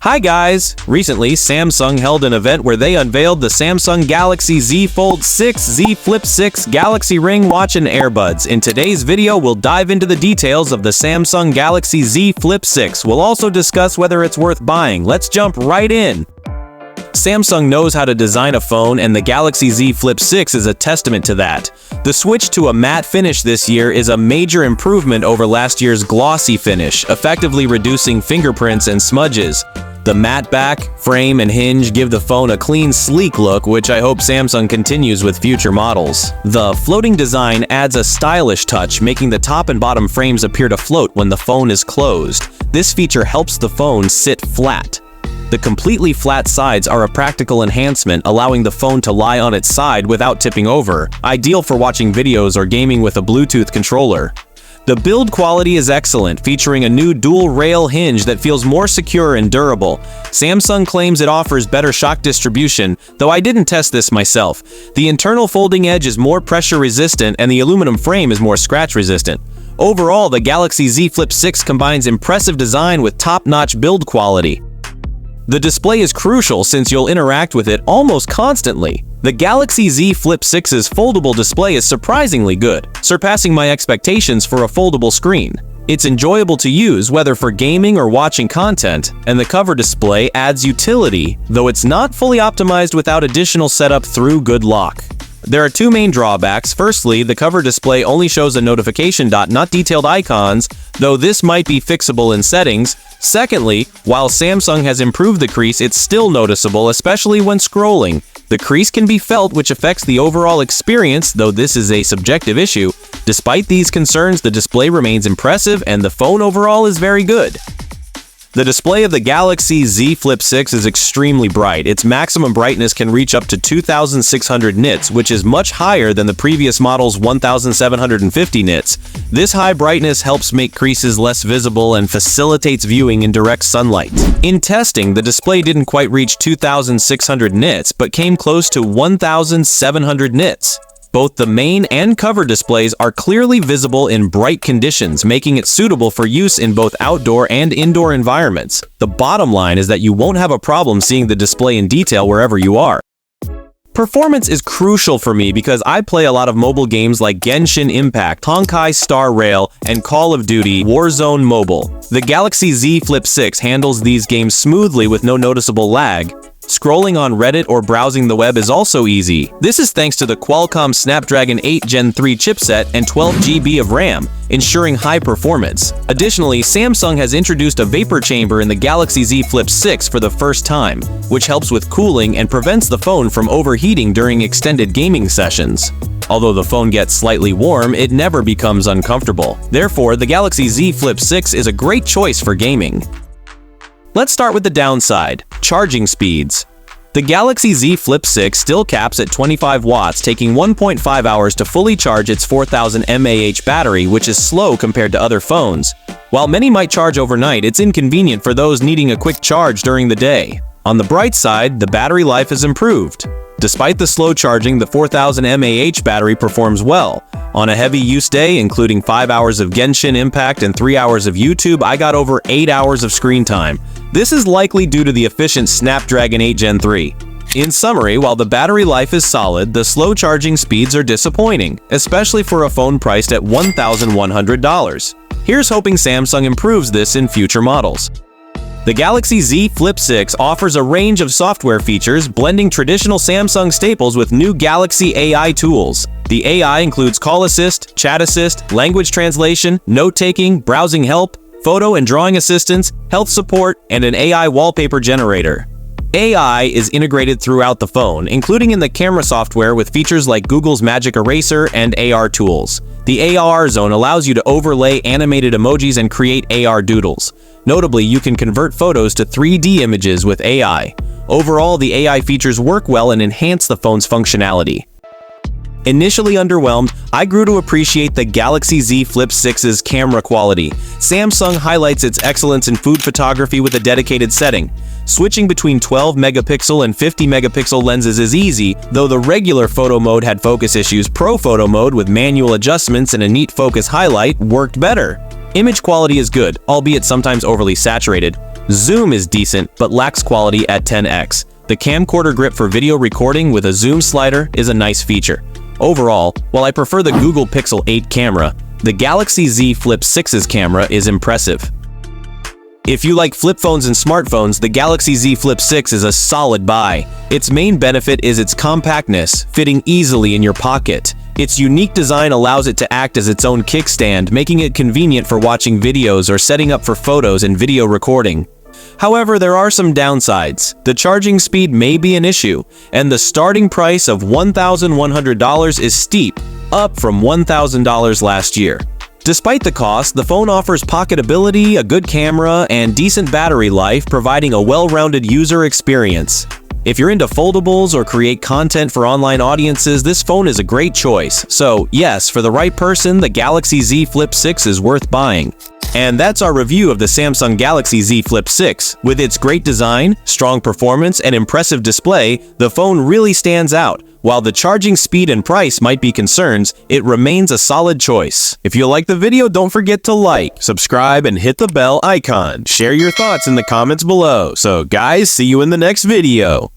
Hi guys! Recently, Samsung held an event where they unveiled the Samsung Galaxy Z Fold 6, Z Flip 6, Galaxy Ring Watch and Earbuds. In today's video, we'll dive into the details of the Samsung Galaxy Z Flip 6. We'll also discuss whether it's worth buying. Let's jump right in! Samsung knows how to design a phone, and the Galaxy Z Flip 6 is a testament to that. The switch to a matte finish this year is a major improvement over last year's glossy finish, effectively reducing fingerprints and smudges. The matte back, frame, and hinge give the phone a clean, sleek look, which I hope Samsung continues with future models. The floating design adds a stylish touch, making the top and bottom frames appear to float when the phone is closed. This feature helps the phone sit flat. The completely flat sides are a practical enhancement, allowing the phone to lie on its side without tipping over, ideal for watching videos or gaming with a Bluetooth controller. The build quality is excellent, featuring a new dual-rail hinge that feels more secure and durable. Samsung claims it offers better shock distribution, though I didn't test this myself. The internal folding edge is more pressure-resistant and the aluminum frame is more scratch-resistant. Overall, the Galaxy Z Flip 6 combines impressive design with top-notch build quality. The display is crucial since you'll interact with it almost constantly. The Galaxy Z Flip 6's foldable display is surprisingly good, surpassing my expectations for a foldable screen. It's enjoyable to use whether for gaming or watching content, and the cover display adds utility, though it's not fully optimized without additional setup through good lock. There are two main drawbacks. Firstly, the cover display only shows a notification dot, not detailed icons, though this might be fixable in settings. Secondly, while Samsung has improved the crease, it's still noticeable, especially when scrolling. The crease can be felt, which affects the overall experience, though this is a subjective issue. Despite these concerns, the display remains impressive and the phone overall is very good. The display of the Galaxy Z Flip 6 is extremely bright. Its maximum brightness can reach up to 2,600 nits, which is much higher than the previous model's 1,750 nits. This high brightness helps make creases less visible and facilitates viewing in direct sunlight. In testing, the display didn't quite reach 2,600 nits, but came close to 1,700 nits. Both the main and cover displays are clearly visible in bright conditions, making it suitable for use in both outdoor and indoor environments. The bottom line is that you won't have a problem seeing the display in detail wherever you are. Performance is crucial for me because I play a lot of mobile games like Genshin Impact, Honkai Star Rail, and Call of Duty Warzone Mobile. The Galaxy Z Flip 6 handles these games smoothly with no noticeable lag. Scrolling on Reddit or browsing the web is also easy. This is thanks to the Qualcomm Snapdragon 8 Gen 3 chipset and 12 GB of RAM, ensuring high performance. Additionally, Samsung has introduced a vapor chamber in the Galaxy Z Flip 6 for the first time, which helps with cooling and prevents the phone from overheating during extended gaming sessions. Although the phone gets slightly warm, it never becomes uncomfortable. Therefore, the Galaxy Z Flip 6 is a great choice for gaming. Let's start with the downside: charging speeds. The Galaxy Z Flip 6 still caps at 25 watts, taking 1.5 hours to fully charge its 4,000 mAh battery, which is slow compared to other phones. While many might charge overnight, it's inconvenient for those needing a quick charge during the day. On the bright side, the battery life is improved. Despite the slow charging, the 4,000 mAh battery performs well. On a heavy use day, including 5 hours of Genshin Impact and 3 hours of YouTube, I got over 8 hours of screen time. This is likely due to the efficient Snapdragon 8 Gen 3. In summary, while the battery life is solid, the slow charging speeds are disappointing, especially for a phone priced at $1,100. Here's hoping Samsung improves this in future models. The Galaxy Z Flip 6 offers a range of software features, blending traditional Samsung staples with new Galaxy AI tools. The AI includes call assist, chat assist, language translation, note-taking, browsing help, photo and drawing assistance, health support, and an AI wallpaper generator. AI is integrated throughout the phone, including in the camera software with features like Google's Magic Eraser and AR tools. The AR zone allows you to overlay animated emojis and create AR doodles. Notably, you can convert photos to 3D images with AI. Overall, the AI features work well and enhance the phone's functionality. Initially underwhelmed, I grew to appreciate the Galaxy Z Flip 6's camera quality. Samsung highlights its excellence in food photography with a dedicated setting. Switching between 12 megapixel and 50 megapixel lenses is easy, though the regular photo mode had focus issues. Pro photo mode with manual adjustments and a neat focus highlight worked better. Image quality is good, albeit sometimes overly saturated. Zoom is decent, but lacks quality at 10x. The camcorder grip for video recording with a zoom slider is a nice feature. Overall, while I prefer the Google Pixel 8 camera, the Galaxy Z Flip 6's camera is impressive. If you like flip phones and smartphones, the Galaxy Z Flip 6 is a solid buy. Its main benefit is its compactness, fitting easily in your pocket. Its unique design allows it to act as its own kickstand, making it convenient for watching videos or setting up for photos and video recording. However, there are some downsides. The charging speed may be an issue, and the starting price of $1,100 is steep, up from $1,000 last year. Despite the cost, the phone offers pocketability, a good camera, and decent battery life, providing a well-rounded user experience. If you're into foldables or create content for online audiences, this phone is a great choice. So yes, for the right person, the Galaxy Z Flip 6 is worth buying. And that's our review of the Samsung Galaxy Z Flip 6. With its great design, strong performance, and impressive display, the phone really stands out. While the charging speed and price might be concerns, it remains a solid choice. If you like the video, don't forget to like, subscribe, and hit the bell icon. Share your thoughts in the comments below. So guys, see you in the next video.